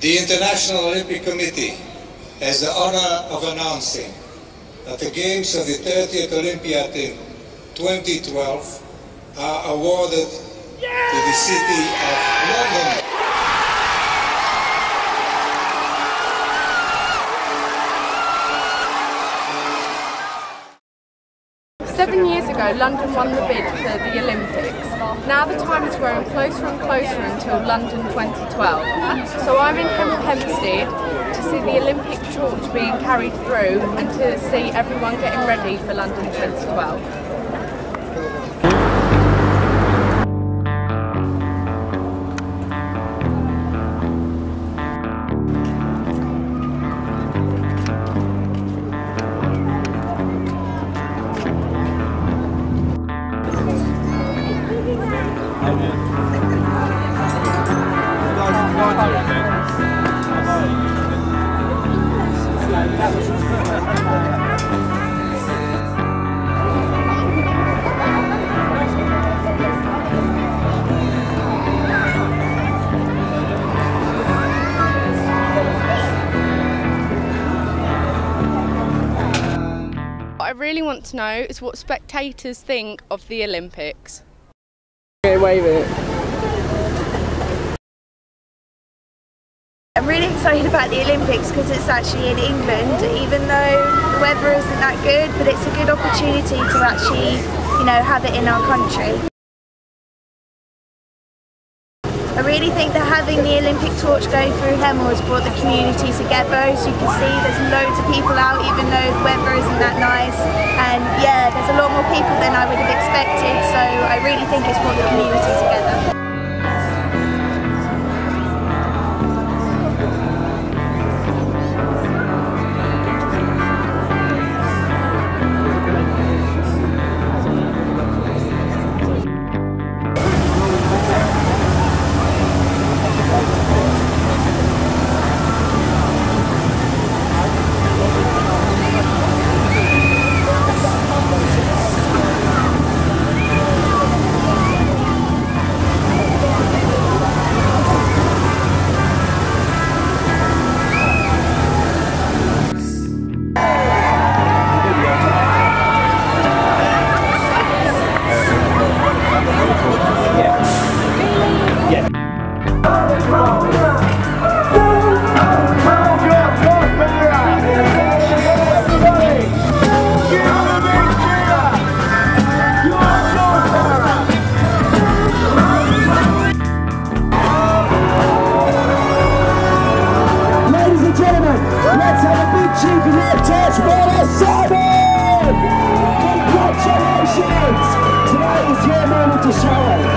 The International Olympic Committee has the honor of announcing that the Games of the 30th Olympiad in 2012 are awarded to the city of London. 7 years ago, London won the bid for the Olympics. Now the time is growing closer and closer until London 2012. So I'm in Hemel Hempstead to see the Olympic torch being carried through and to see everyone getting ready for London 2012. What I really want to know is what spectators think of the Olympics. Okay, wave it. I'm really excited about the Olympics because it's actually in England, even though the weather isn't that good, but it's a good opportunity to actually, have it in our country. I really think that having the Olympic torch go through Hemel has brought the community together. As you can see, there's loads of people out, even though the weather isn't that nice. And yeah, there's a lot more people than I would have expected, so I really think it's brought the community together. Let's have a big cheer for your torch bearer, Simon! Congratulations! Tonight is your moment to shine.